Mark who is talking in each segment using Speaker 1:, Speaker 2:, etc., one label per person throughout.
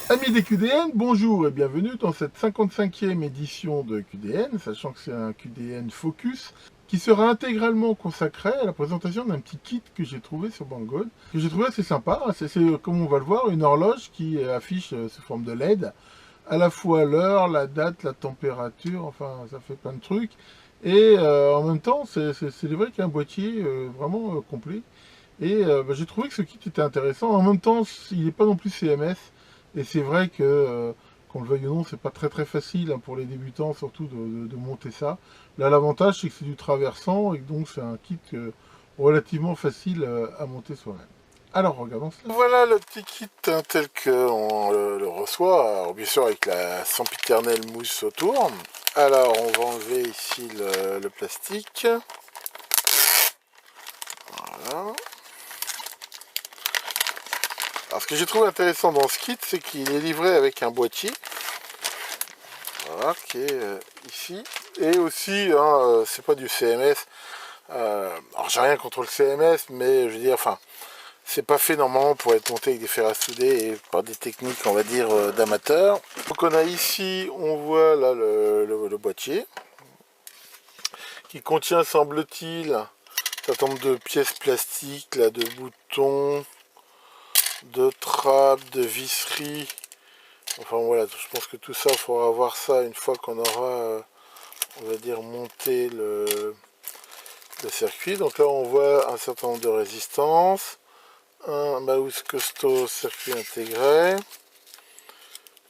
Speaker 1: Amis des QDN, bonjour et bienvenue dans cette 55e édition de QDN, sachant que c'est un QDN Focus qui sera intégralement consacré à la présentation d'un petit kit que j'ai trouvé sur Banggood, que j'ai trouvé assez sympa. C'est, comme on va le voir, une horloge qui affiche sous forme de LED à la fois l'heure, la date, la température, enfin ça fait plein de trucs. Et en même temps, c'est vrai qu'il y a un boîtier vraiment complet. Et j'ai trouvé que ce kit était intéressant. En même temps, il n'est pas non plus CMS. Et c'est vrai que, qu'on le veuille ou non, c'est pas très très facile hein, pour les débutants, surtout de monter ça. Là, l'avantage, c'est que c'est du traversant et que donc c'est un kit relativement facile à monter soi-même. Alors, regardons cela. Voilà le petit kit hein, tel qu'on le reçoit, alors, bien sûr avec la sempiternelle mousse autour. Alors, on va enlever ici le plastique. Voilà. Alors ce que j'ai trouvé intéressant dans ce kit, c'est qu'il est livré avec un boîtier, voilà, qui est ici, et aussi, hein, c'est pas du CMS, alors j'ai rien contre le CMS, mais je veux dire, enfin, c'est pas fait normalement pour être monté avec des fers à souder et par des techniques, on va dire, d'amateurs. Donc on a ici, on voit là le boîtier, qui contient, semble-t-il, un certain nombre de pièces plastiques, là, de boutons, de trappes, de visseries. Enfin voilà, je pense que tout ça, il faudra voir ça une fois qu'on aura, on va dire, monté le circuit. Donc là, on voit un certain nombre de résistances, un mouse costaud circuit intégré,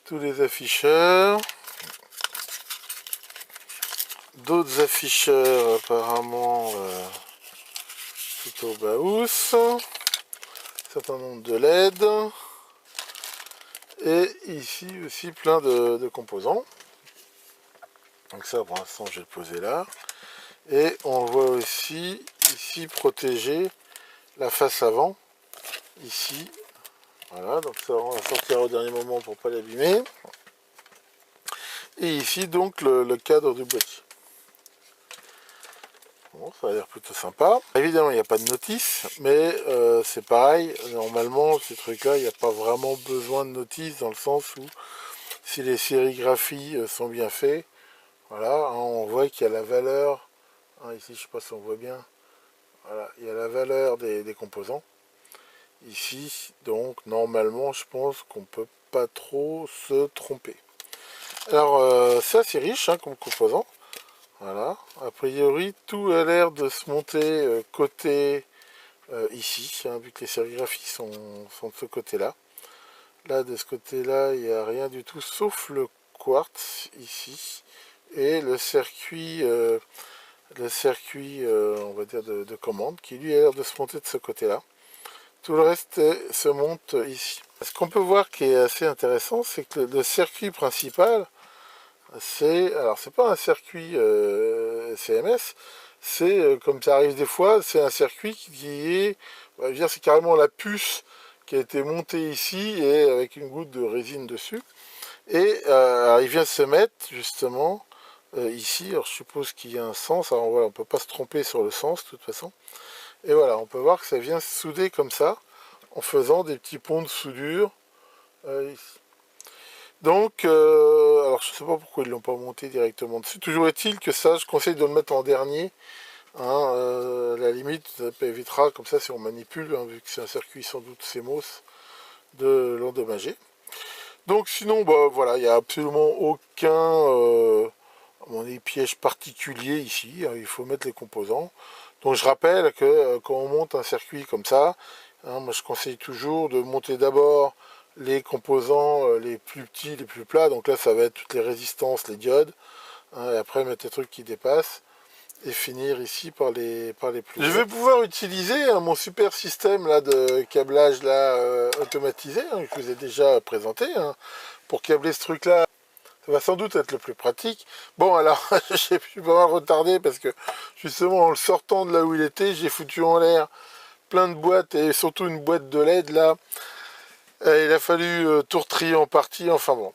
Speaker 1: tous les afficheurs, d'autres afficheurs apparemment plutôt Baous, un certain nombre de LED, et ici aussi plein de composants. Donc ça, pour l'instant, je vais le poser là. Et on voit aussi ici protéger la face avant, ici. Voilà, donc ça on va sortir au dernier moment pour pas l'abîmer. Et ici donc le cadre du boîtier. Bon, ça a l'air plutôt sympa. Évidemment, il n'y a pas de notice, mais c'est pareil. Normalement, ces trucs-là, il n'y a pas vraiment besoin de notice dans le sens où si les sérigraphies sont bien faites, voilà, hein, on voit qu'il y a la valeur. Hein, ici, je ne sais pas si on voit bien. Voilà, il y a la valeur des composants. Ici, donc, normalement, je pense qu'on ne peut pas trop se tromper. Alors, c'est assez riche hein, comme composant. Voilà. A priori, tout a l'air de se monter côté ici, hein, vu que les sérigraphies sont de ce côté-là. Là, de ce côté-là, il n'y a rien du tout, sauf le quartz ici. Et le circuit on va dire, de commande, qui lui a l'air de se monter de ce côté-là. Tout le reste se monte ici. Ce qu'on peut voir qui est assez intéressant, c'est que le circuit principal, alors c'est pas un circuit CMS, c'est comme ça arrive des fois, c'est un circuit qui est, on va dire, c'est carrément la puce qui a été montée ici et avec une goutte de résine dessus. Et alors, il vient se mettre justement ici. Alors je suppose qu'il y a un sens. Alors voilà, on peut pas se tromper sur le sens de toute façon. Et voilà, on peut voir que ça vient se souder comme ça en faisant des petits ponts de soudure ici. Donc, alors je ne sais pas pourquoi ils ne l'ont pas monté directement dessus. Toujours est-il que ça, je conseille de le mettre en dernier. Hein, la limite, ça évitera comme ça si on manipule, hein, vu que c'est un circuit sans doute CMOS, de l'endommager. Donc sinon, bah, voilà, il n'y a absolument aucun piège particulier ici. Hein, il faut mettre les composants. Donc je rappelle que quand on monte un circuit comme ça, hein, moi je conseille toujours de monter d'abord les composants les plus petits, les plus plats. Donc là ça va être toutes les résistances, les diodes. Hein, et après mettre les trucs qui dépassent. Et finir ici par les plus. Je vais pouvoir utiliser hein, mon super système là, de câblage là, automatisé hein, que je vous ai déjà présenté. Hein, pour câbler ce truc là. Ça va sans doute être le plus pratique. Bon, alors, je suis pas mal retardé parce que, justement, en le sortant de là où il était, j'ai foutu en l'air plein de boîtes et surtout une boîte de LED, là. Il a fallu tout retrier en partie, enfin bon.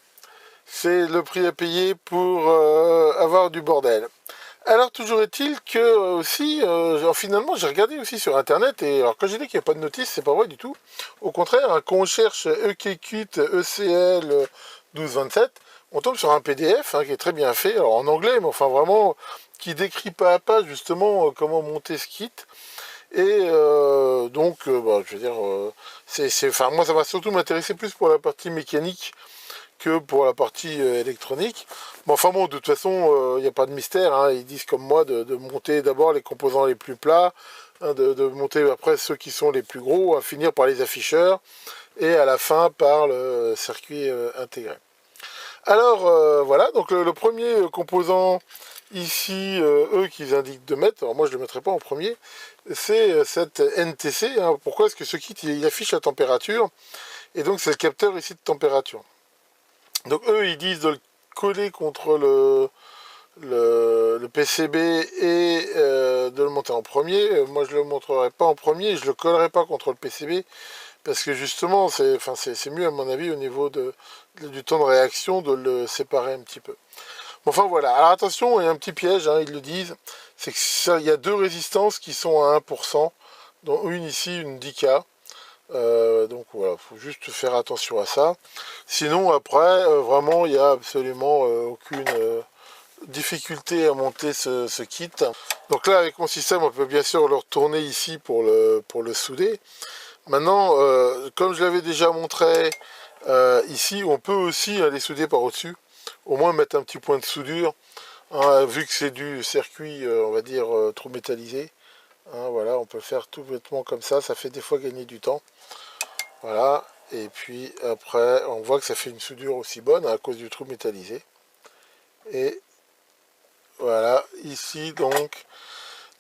Speaker 1: C'est le prix à payer pour avoir du bordel. Alors toujours est-il que aussi, finalement j'ai regardé aussi sur internet, et alors quand j'ai dit qu'il n'y a pas de notice, c'est pas vrai du tout. Au contraire, hein, quand on cherche EKQt ECL 1227, on tombe sur un PDF hein, qui est très bien fait, alors en anglais, mais enfin vraiment, qui décrit pas à pas justement comment monter ce kit. Et donc, bah, je veux dire, enfin, moi ça va surtout m'intéresser plus pour la partie mécanique que pour la partie électronique. Mais enfin bon, de toute façon, il n'y a pas de mystère, hein. Ils disent comme moi de monter d'abord les composants les plus plats, hein, de monter après ceux qui sont les plus gros, à finir par les afficheurs, et à la fin par le circuit intégré. Alors voilà, donc le premier composant ici, eux qu'ils indiquent de mettre, alors moi je ne le mettrai pas en premier, c'est cette NTC. Hein. Pourquoi est-ce que ce kit il affiche la température, et donc c'est le capteur ici de température. Donc eux, ils disent de le coller contre le PCB et de le monter en premier. Moi, je ne le montrerai pas en premier, je ne le collerai pas contre le PCB, parce que justement, c'est mieux à mon avis au niveau du temps de réaction de le séparer un petit peu. Bon, enfin voilà, alors attention, il y a un petit piège, hein, ils le disent, c'est qu'il y a deux résistances qui sont à 1%, dont une ici, une 10K. Donc voilà, faut juste faire attention à ça. Sinon après, vraiment, il n'y a absolument aucune difficulté à monter ce kit. Donc là, avec mon système, on peut bien sûr le retourner ici pour le souder. Maintenant, comme je l'avais déjà montré ici, on peut aussi les souder par au-dessus. Au moins mettre un petit point de soudure, hein, vu que c'est du circuit, on va dire, trop métallisé. Hein, voilà, on peut le faire tout bêtement comme ça fait des fois gagner du temps. Voilà, et puis après, on voit que ça fait une soudure aussi bonne à cause du trou métallisé. Et voilà, ici donc,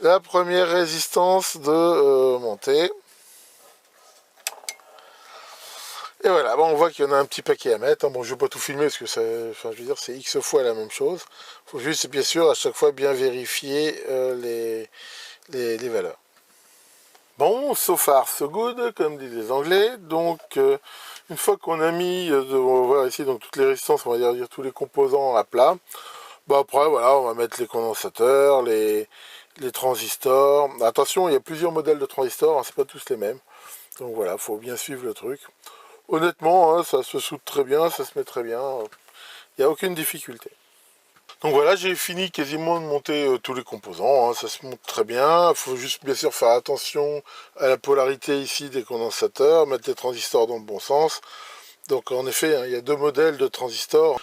Speaker 1: la première résistance de montée. Et voilà, bon, on voit qu'il y en a un petit paquet à mettre. Bon, je ne vais pas tout filmer parce que enfin, je veux dire, c'est X fois la même chose. Il faut juste, bien sûr, à chaque fois bien vérifier les valeurs. Bon, so far so good, comme disent les Anglais. Donc, une fois qu'on a mis, on va voir ici donc toutes les résistances, on va dire tous les composants à plat. Bah après, voilà, on va mettre les condensateurs, les transistors. Attention, il y a plusieurs modèles de transistors, hein, c'est pas tous les mêmes. Donc voilà, faut bien suivre le truc. Honnêtement, hein, ça se soude très bien, ça se met très bien. Il n'y a aucune difficulté. Donc voilà, j'ai fini quasiment de monter tous les composants, hein, ça se monte très bien. Il faut juste bien sûr faire attention à la polarité ici des condensateurs, mettre les transistors dans le bon sens. Donc en effet, hein, il y a deux modèles de transistors.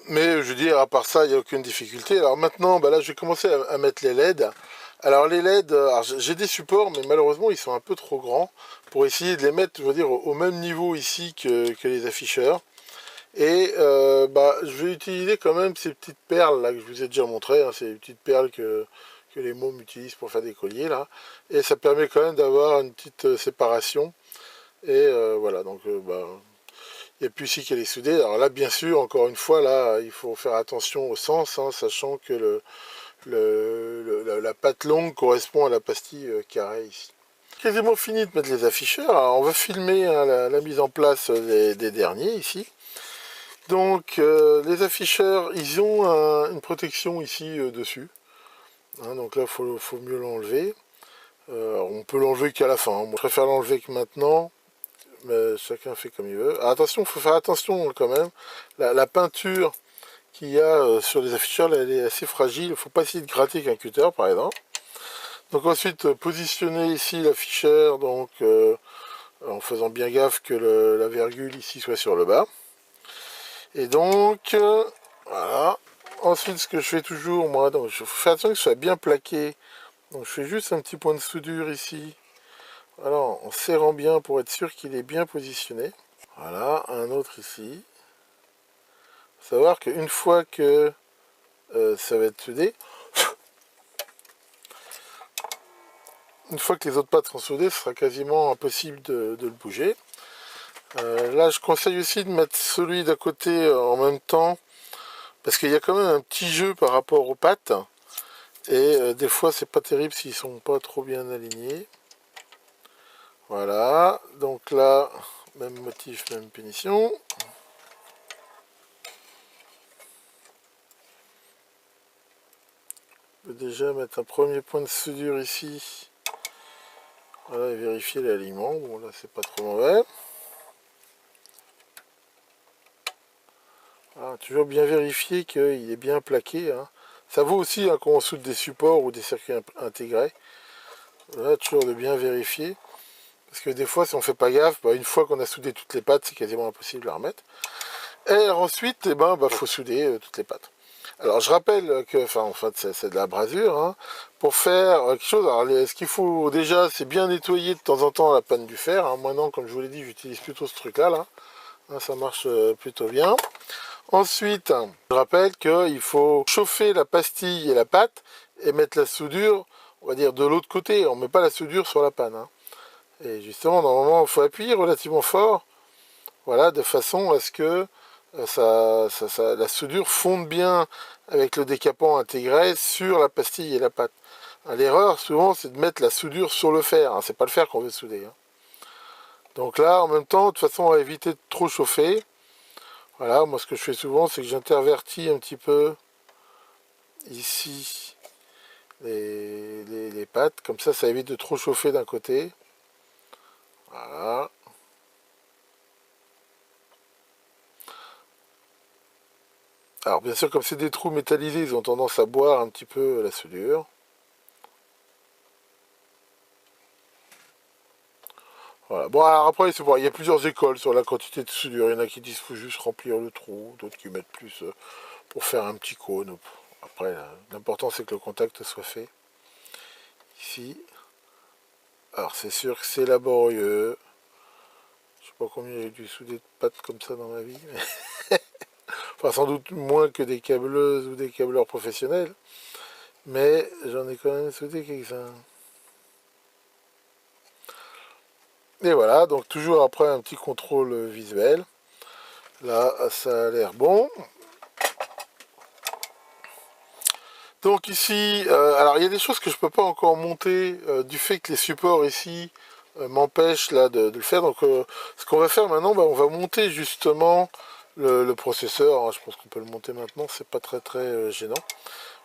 Speaker 1: Mais je veux dire, à part ça, il n'y a aucune difficulté. Alors maintenant, bah là, je vais commencer à mettre les LED. Alors les LED, j'ai des supports, mais malheureusement, ils sont un peu trop grands pour essayer de les mettre, je veux dire, au même niveau ici que les afficheurs. Et bah, je vais utiliser quand même ces petites perles là que je vous ai déjà montré, hein, ces petites perles que les mômes utilisent pour faire des colliers là. Et ça permet quand même d'avoir une petite séparation. Et voilà, donc bah, il n'y a plus ici qu'à les souder. Alors là, bien sûr, encore une fois, là, il faut faire attention au sens, hein, sachant que la patte longue correspond à la pastille carrée ici. Quasiment fini de mettre les afficheurs. Alors, on va filmer hein, la mise en place des derniers ici. Donc les afficheurs, ils ont une protection ici dessus. Hein, donc là, il faut mieux l'enlever. On peut l'enlever qu'à la fin. Hein. Moi, je préfère l'enlever que maintenant. Mais chacun fait comme il veut. Alors, attention, il faut faire attention quand même. La peinture qu'il y a sur les afficheurs, là, elle est assez fragile. Il ne faut pas essayer de gratter avec un cutter, par exemple. Donc ensuite, positionner ici l'afficheur, donc en faisant bien gaffe que la virgule ici soit sur le bas. Et donc, voilà. Ensuite, ce que je fais toujours, moi, donc je fais attention que ce soit bien plaqué. Donc je fais juste un petit point de soudure ici. Voilà, en serrant bien pour être sûr qu'il est bien positionné. Voilà, un autre ici. Faut savoir qu'une fois que ça va être soudé, une fois que les autres pattes sont soudées, ce sera quasiment impossible de le bouger. Là, je conseille aussi de mettre celui d'à côté en même temps, parce qu'il y a quand même un petit jeu par rapport aux pattes. Et des fois, c'est pas terrible s'ils sont pas trop bien alignés. Voilà, donc là, même motif, même punition. Le déjà mettre un premier point de soudure ici. Voilà, et vérifier l'alignement. Bon, là, c'est pas trop mauvais. Voilà, toujours bien vérifier qu'il est bien plaqué. Hein. Ça vaut aussi hein, quand on soude des supports ou des circuits intégrés. Voilà, toujours de bien vérifier. Parce que des fois, si on fait pas gaffe, bah, une fois qu'on a soudé toutes les pattes, c'est quasiment impossible de la remettre. Et ensuite, eh ben, faut souder toutes les pattes. Alors, je rappelle que, enfin, en fait, c'est de la brasure. Hein. Pour faire quelque chose, alors, ce qu'il faut déjà, c'est bien nettoyer de temps en temps la panne du fer. Hein. Moi, non, comme je vous l'ai dit, j'utilise plutôt ce truc-là. Là. Hein, ça marche plutôt bien. Ensuite, je rappelle qu'il faut chauffer la pastille et la pâte et mettre la soudure, on va dire, de l'autre côté. On ne met pas la soudure sur la panne. Hein. Et justement, normalement, il faut appuyer relativement fort, voilà, de façon à ce que la soudure fonde bien avec le décapant intégré sur la pastille et la pâte. L'erreur, souvent, c'est de mettre la soudure sur le fer. Hein, c'est pas le fer qu'on veut souder. Hein. Donc là, en même temps, de façon à éviter de trop chauffer, voilà, moi ce que je fais souvent, c'est que j'intervertis un petit peu ici les pâtes. Comme ça évite de trop chauffer d'un côté. Voilà. Alors bien sûr, comme c'est des trous métallisés, ils ont tendance à boire un petit peu la soudure. Voilà. Bon, alors après, il y a plusieurs écoles sur la quantité de soudure. Il y en a qui disent qu'il faut juste remplir le trou, d'autres qui mettent plus pour faire un petit cône. Après, l'important c'est que le contact soit fait. Ici. Alors c'est sûr que c'est laborieux. Je sais pas combien j'ai dû souder de pâtes comme ça dans ma vie. Enfin, sans doute moins que des câbleuses ou des câbleurs professionnels. Mais j'en ai quand même soudé quelques-uns. Et voilà, donc toujours après un petit contrôle visuel. Là, ça a l'air bon. Donc ici, alors il y a des choses que je ne peux pas encore monter du fait que les supports ici m'empêchent là de le faire. Donc ce qu'on va faire maintenant, on va monter justement le processeur. Hein, je pense qu'on peut le monter maintenant, c'est pas très gênant.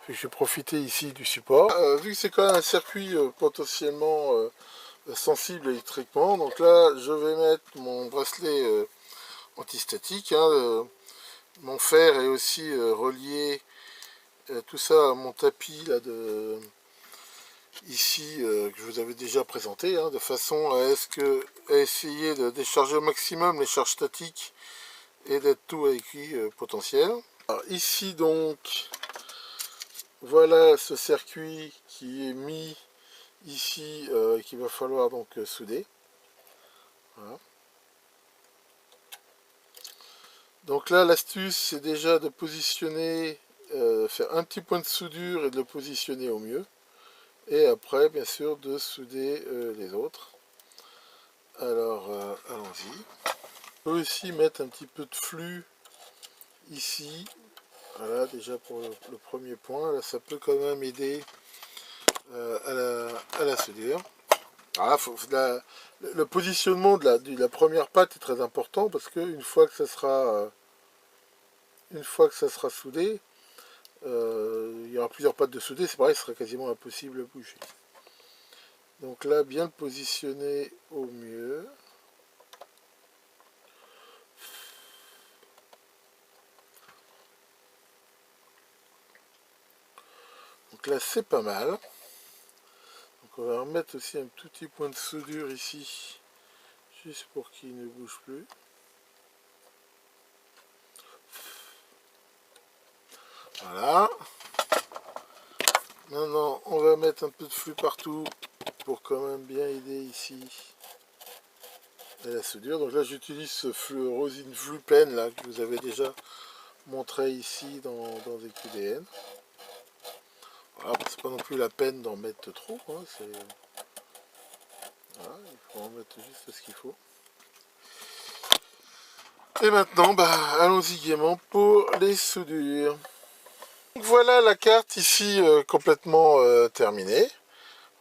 Speaker 1: Je vais profiter ici du support. Vu que c'est quand même un circuit potentiellement sensible électriquement, donc là je vais mettre mon bracelet antistatique. Hein, mon fer est aussi relié tout ça à mon tapis là ici que je vous avais déjà présenté, hein, de façon à essayer de décharger au maximum les charges statiques et d'être tout à écrit potentiel. Alors ici donc, voilà ce circuit qui est mis ici qu'il va falloir donc souder. Voilà. Donc là l'astuce c'est déjà de positionner, faire un petit point de soudure et de le positionner au mieux. Et après bien sûr de souder les autres. Alors allons-y. On peut aussi mettre un petit peu de flux ici. Voilà déjà pour le premier point. Là ça peut quand même aider à la soudure. Alors là, le positionnement de la première pâte est très important parce que une fois que ça sera soudé, il y aura plusieurs pâtes de soudé, c'est pareil, ce sera quasiment impossible à bouger. Donc là, bien le positionner au mieux. Donc là, c'est pas mal. Donc on va remettre aussi un tout petit point de soudure ici, juste pour qu'il ne bouge plus. Voilà. Maintenant, on va mettre un peu de flux partout pour quand même bien aider ici à la soudure. Donc là, j'utilise ce rosine flux pen là que vous avez déjà montré ici dans des QDN. Voilà, c'est pas non plus la peine d'en mettre trop. Hein, voilà, il faut en mettre juste ce qu'il faut. Et maintenant, allons-y gaiement pour les soudures. Donc voilà la carte ici complètement terminée.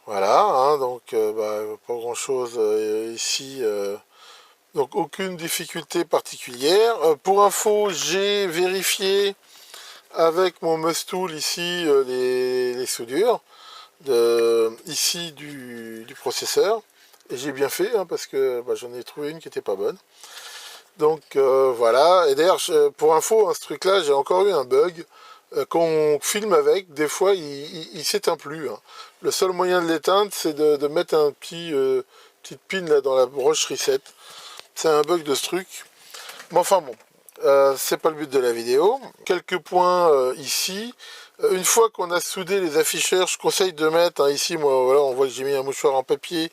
Speaker 1: Voilà, hein, donc pas grand chose ici, donc aucune difficulté particulière. Pour info, j'ai vérifié avec mon Mustool ici les soudures ici du processeur. Et j'ai bien fait hein, parce que bah, j'en ai trouvé une qui était pas bonne. Donc voilà, et d'ailleurs pour info, hein, ce truc là j'ai encore eu un bug. Quand on filme avec, des fois il s'éteint plus. Hein. Le seul moyen de l'éteindre c'est de mettre un petite pin là dans la broche reset. C'est un bug de ce truc. Mais enfin bon, c'est pas le but de la vidéo. Quelques points ici. Une fois qu'on a soudé les afficheurs, je conseille de mettre, hein, ici moi voilà, on voit que j'ai mis un mouchoir en papier,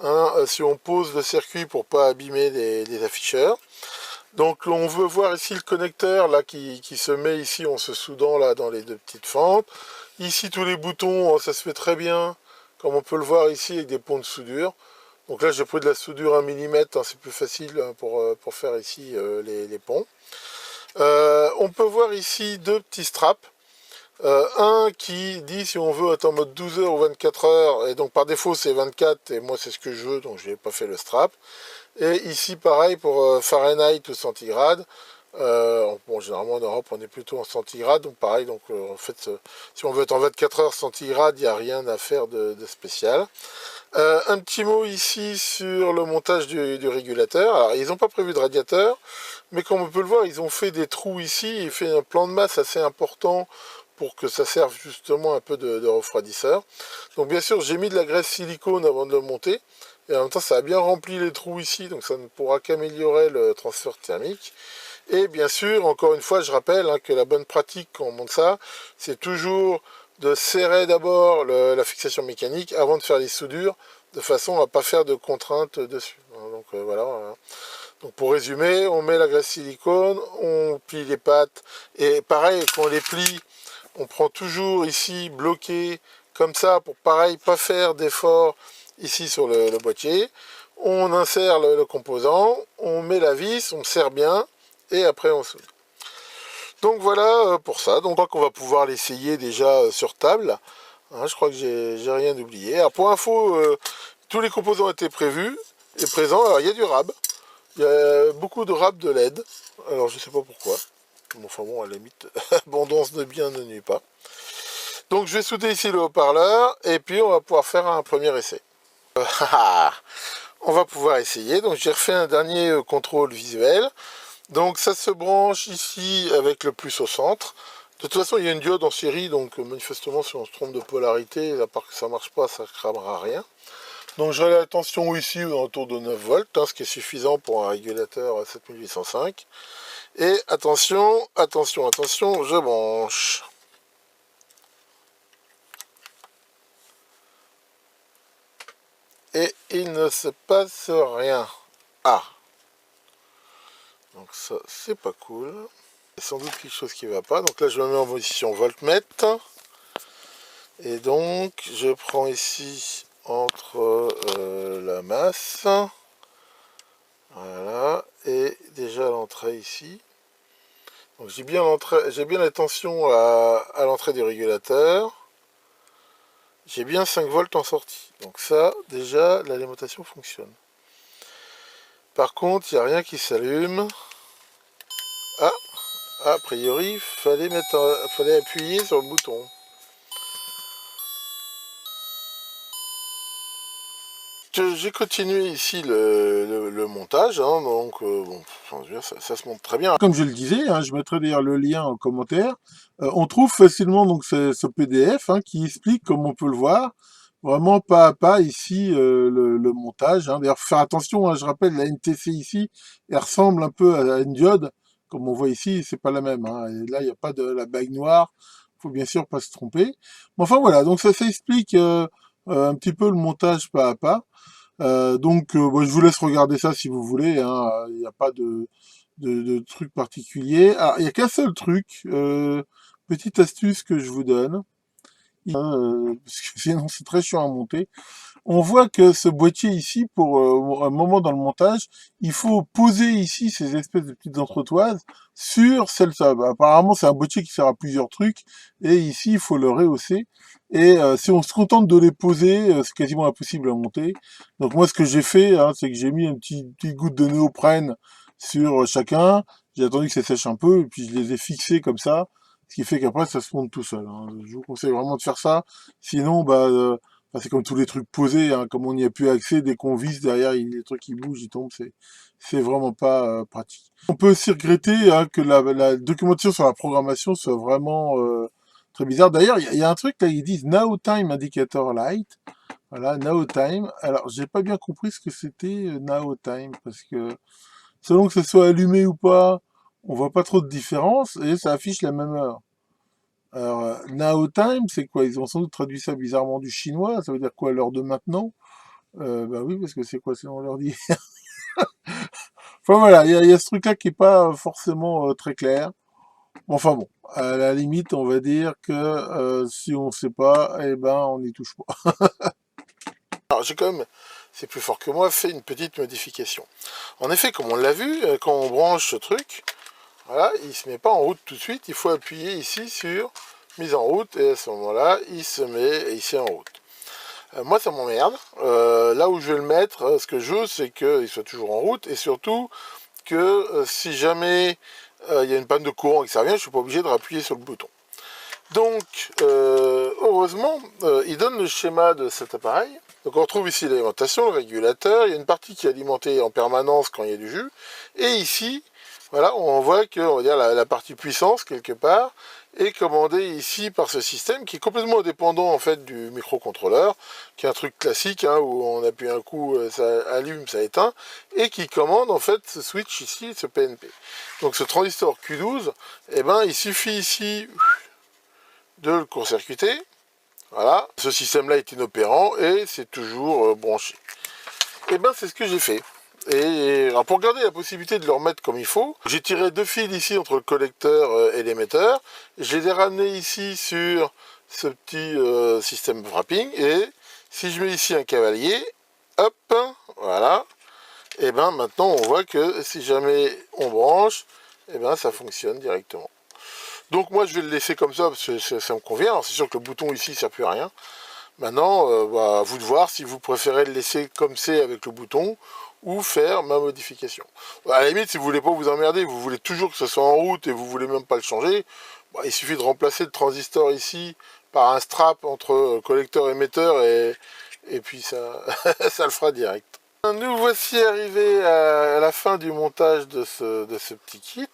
Speaker 1: hein, si on pose le circuit pour pas abîmer les afficheurs. Donc on veut voir ici le connecteur là qui se met ici en se soudant là dans les deux petites fentes. Ici tous les boutons, ça se fait très bien, comme on peut le voir ici avec des ponts de soudure. Donc là j'ai pris de la soudure 1 mm, hein, c'est plus facile hein, pour faire ici les ponts. On peut voir ici deux petits straps. Un qui dit si on veut être en mode 12 heures ou 24 heures, et donc par défaut c'est 24, et moi c'est ce que je veux, donc je n'ai pas fait le strap. Et ici pareil pour Fahrenheit ou centigrade. Bon, généralement en Europe on est plutôt en centigrade, donc pareil, donc en fait si on veut être en 24 heures centigrade, il n'y a rien à faire de spécial. Un petit mot ici sur le montage du régulateur. Alors ils n'ont pas prévu de radiateur, mais comme on peut le voir, ils ont fait des trous ici, il fait un plan de masse assez important pour que ça serve justement un peu de refroidisseur. Donc bien sûr j'ai mis de la graisse silicone avant de le monter, et en même temps ça a bien rempli les trous ici, donc ça ne pourra qu'améliorer le transfert thermique. Et bien sûr, encore une fois, je rappelle hein, que la bonne pratique quand on monte ça, c'est toujours de serrer d'abord la fixation mécanique avant de faire les soudures, de façon à ne pas faire de contraintes dessus. Donc voilà. Donc pour résumer, on met la graisse silicone, on plie les pattes, et pareil, quand on les plie, on prend toujours ici bloqué comme ça pour pareil pas faire d'effort ici sur le boîtier. On insère le composant, on met la vis, on serre bien et après on soude. Donc voilà pour ça. Donc je crois qu'on va pouvoir l'essayer déjà sur table. Hein, je crois que j'ai rien oublié. Alors pour info, tous les composants étaient prévus et présents. Alors il y a du rab. Il y a beaucoup de rab de LED. Alors je sais pas pourquoi. Bon, enfin bon, à la limite, abondance de biens ne nuit pas. Donc je vais souder ici le haut-parleur et puis on va pouvoir faire un premier essai. On va pouvoir essayer. Donc j'ai refait un dernier contrôle visuel. Donc ça se branche ici avec le plus au centre. De toute façon il y a une diode en série, donc manifestement si on se trompe de polarité, à part que ça marche pas, ça ne cramera rien. Donc j'aurai la tension ici autour de 9 volts, hein, ce qui est suffisant pour un régulateur 7805. Et attention, attention, attention, je branche. Et il ne se passe rien. Ah. Donc ça, c'est pas cool. Il y a sans doute quelque chose qui ne va pas. Donc là, je me mets en position voltmètre. Et donc, je prends ici entre la masse. Voilà. Et déjà l'entrée ici. Donc j'ai bien la tension à l'entrée du régulateur. J'ai bien 5 volts en sortie. Donc ça, déjà, l'alimentation fonctionne. Par contre, il n'y a rien qui s'allume. Ah, a priori, il fallait appuyer sur le bouton. J'ai continué ici le montage, hein, donc bon, ça se monte très bien. Comme je le disais, hein, je mettrai d'ailleurs le lien en commentaire. On trouve facilement donc ce PDF hein, qui explique, comme on peut le voir, vraiment pas à pas ici le montage. Hein. D'ailleurs, faire attention, hein, je rappelle, la NTC ici, elle ressemble un peu à une diode, comme on voit ici, c'est pas la même. Hein. Et là, il n'y a pas de la bague noire. Faut bien sûr pas se tromper. Mais enfin voilà, donc ça explique un petit peu le montage pas à pas. Bon, je vous laisse regarder ça si vous voulez. Hein. Il n'y a pas de truc particulier. Ah, il n'y a qu'un seul truc. Petite astuce que je vous donne. Parce que sinon c'est très chiant à monter. On voit que ce boîtier ici, pour un moment dans le montage, il faut poser ici ces espèces de petites entretoises sur celle-là. Bah, apparemment, c'est un boîtier qui sert à plusieurs trucs, et ici, il faut le rehausser. Et si on se contente de les poser, c'est quasiment impossible à monter. Donc moi, ce que j'ai fait, hein, c'est que j'ai mis une petite goutte de néoprène sur chacun. J'ai attendu que ça sèche un peu, et puis je les ai fixés comme ça. Ce qui fait qu'après, ça se monte tout seul, hein. Je vous conseille vraiment de faire ça. Sinon, bah, c'est comme tous les trucs posés, hein, comme on n'y a plus accès, dès qu'on visse, derrière, les trucs qui bougent, ils tombent, c'est vraiment pas pratique. On peut aussi regretter, hein, que la documentation sur la programmation soit vraiment très bizarre. D'ailleurs, il y a un truc là, ils disent Now Time Indicator Light. Voilà, Now Time. Alors, j'ai pas bien compris ce que c'était Now Time, parce que selon que ce soit allumé ou pas, on voit pas trop de différence et ça affiche la même heure. Alors, Now Time, c'est quoi? Ils ont sans doute traduit ça bizarrement du chinois. Ça veut dire quoi, l'heure de maintenant? Bah oui, parce que c'est quoi sinon l'heure d'hier? Enfin voilà, il y a ce truc-là qui est pas forcément très clair. Enfin bon, à la limite, on va dire que si on sait pas, eh ben on n'y touche pas. Alors j'ai quand même, c'est plus fort que moi, fait une petite modification. En effet, comme on l'a vu, quand on branche ce truc, voilà, il se met pas en route tout de suite, il faut appuyer ici sur mise en route, et à ce moment-là, il se met ici en route. Moi, ça m'emmerde. Là où je vais le mettre, ce que je veux, c'est qu'il soit toujours en route, et surtout que si jamais il y a une panne de courant et que ça revient, je suis pas obligé de rappuyer sur le bouton. Donc, heureusement, il donne le schéma de cet appareil. Donc on retrouve ici l'alimentation, le régulateur, il y a une partie qui est alimentée en permanence quand il y a du jus, et ici, voilà, on voit que on va dire, la partie puissance, quelque part, est commandée ici par ce système qui est complètement indépendant en fait du microcontrôleur, qui est un truc classique, hein, où on appuie un coup, ça allume, ça éteint, et qui commande en fait ce switch ici, ce PNP. Donc ce transistor Q12, eh ben, il suffit ici de le court-circuiter. Voilà, ce système-là est inopérant et c'est toujours branché. Et ben c'est ce que j'ai fait. Et alors pour garder la possibilité de le remettre comme il faut, j'ai tiré deux fils ici entre le collecteur et l'émetteur. Je les ai ramenés ici sur ce petit système wrapping. Et si je mets ici un cavalier, hop, voilà. Et ben maintenant on voit que si jamais on branche, et ben ça fonctionne directement. Donc moi je vais le laisser comme ça parce que ça me convient. C'est sûr que le bouton ici ne sert plus à rien. Maintenant, à vous de voir si vous préférez le laisser comme c'est avec le bouton ou faire ma modification. À la limite, si vous voulez pas vous emmerder, vous voulez toujours que ce soit en route et vous voulez même pas le changer, il suffit de remplacer le transistor ici par un strap entre collecteur et émetteur et puis ça, ça le fera direct. Nous voici arrivés à la fin du montage de ce petit kit.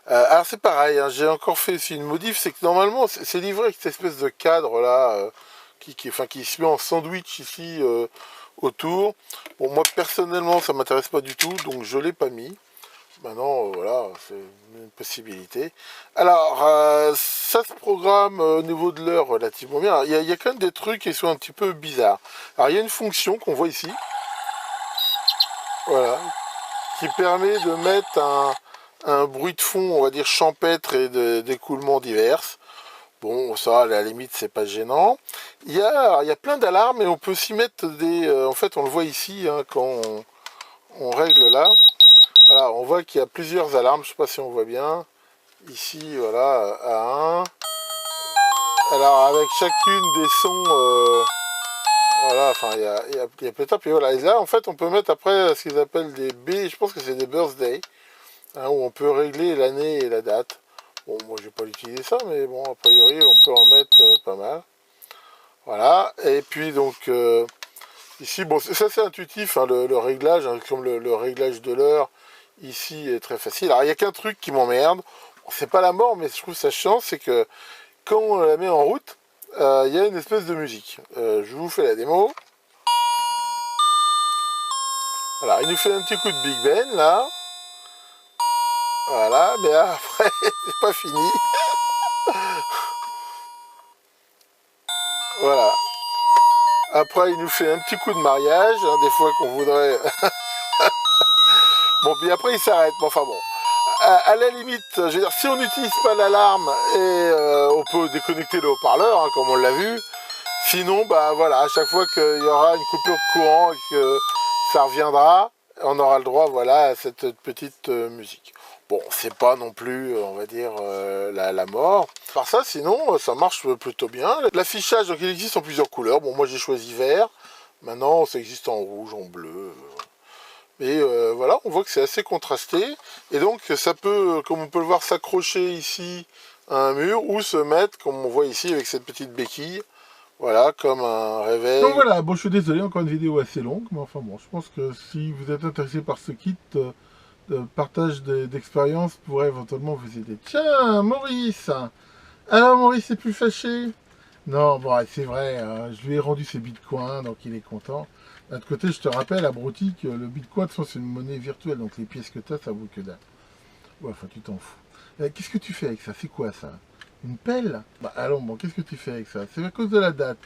Speaker 1: Alors c'est pareil, hein, j'ai encore fait aussi une modif, c'est que normalement c'est livré avec cette espèce de cadre là qui se met en sandwich ici autour. Bon moi personnellement ça m'intéresse pas du tout, donc je l'ai pas mis. Maintenant voilà, c'est une possibilité. Alors ça se programme au niveau de l'heure relativement bien. Il y a quand même des trucs qui sont un petit peu bizarres. Alors il y a une fonction qu'on voit ici, voilà, qui permet de mettre un bruit de fond, on va dire champêtre et d'écoulement divers. Bon, ça, à la limite, c'est pas gênant. Il y a plein d'alarmes et on peut s'y mettre des... en fait, on le voit ici, hein, quand on règle là. Voilà, on voit qu'il y a plusieurs alarmes, je sais pas si on voit bien. Ici, voilà, à 1. Alors, avec chacune des sons... voilà, enfin, il y a peut-être... Puis voilà, et là, en fait, on peut mettre après ce qu'ils appellent des B, je pense que c'est des birthday. Hein, où on peut régler l'année et la date. Bon, moi je vais pas l'utiliser ça, mais bon, a priori on peut en mettre pas mal. Voilà, et puis donc ici, bon, ça c'est intuitif, hein, le réglage, hein, comme le réglage de l'heure ici est très facile. Alors il n'y a qu'un truc qui m'emmerde, bon, c'est pas la mort, mais je trouve ça chiant, c'est que quand on la met en route, il y a une espèce de musique. Je vous fais la démo. Voilà, il nous fait un petit coup de Big Ben là. Voilà, mais après, c'est pas fini. Voilà. Après, il nous fait un petit coup de mariage, hein, des fois qu'on voudrait... bon, puis après, il s'arrête. Bon, enfin bon. À la limite, je veux dire, si on n'utilise pas l'alarme, et on peut déconnecter le haut-parleur, hein, comme on l'a vu. Sinon, bah voilà, à chaque fois qu'il y aura une coupure de courant et que ça reviendra, on aura le droit, voilà, à cette petite musique. Bon, c'est pas non plus, on va dire, la mort. Par ça, sinon, ça marche plutôt bien. L'affichage, donc il existe en plusieurs couleurs. Bon, moi j'ai choisi vert. Maintenant, ça existe en rouge, en bleu. Mais voilà, on voit que c'est assez contrasté. Et donc ça peut, comme on peut le voir, s'accrocher ici à un mur ou se mettre, comme on voit ici, avec cette petite béquille. Voilà, comme un réveil. Donc voilà, bon, je suis désolé, encore une vidéo assez longue. Mais enfin bon, je pense que si vous êtes intéressé par ce kit, de partage d'expérience pourrait éventuellement vous aider. Tiens, Maurice. Alors Maurice est plus fâché? Non, bon, c'est vrai, hein, je lui ai rendu ses bitcoins, donc il est content. D'un autre côté, je te rappelle, abruti, que le bitcoin, de toute façon, c'est une monnaie virtuelle, donc les pièces que tu as, ça vaut que dalle. Ouais, enfin, tu t'en fous. Qu'est-ce que tu fais avec ça? C'est quoi ça? Une pelle? Bah, allons, bon, qu'est-ce que tu fais avec ça? C'est à cause de la date.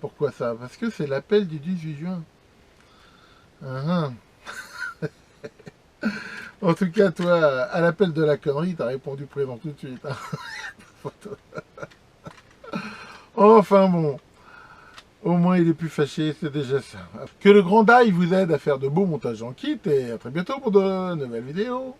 Speaker 1: Pourquoi ça? Parce que c'est l'appel du 18 juin. Ah, ah. En tout cas, toi, à l'appel de la connerie, t'as répondu présent tout de suite. Hein. Enfin bon. Au moins, il est plus fâché, c'est déjà ça. Que le grand Die vous aide à faire de beaux montages en kit et à très bientôt pour de nouvelles vidéos.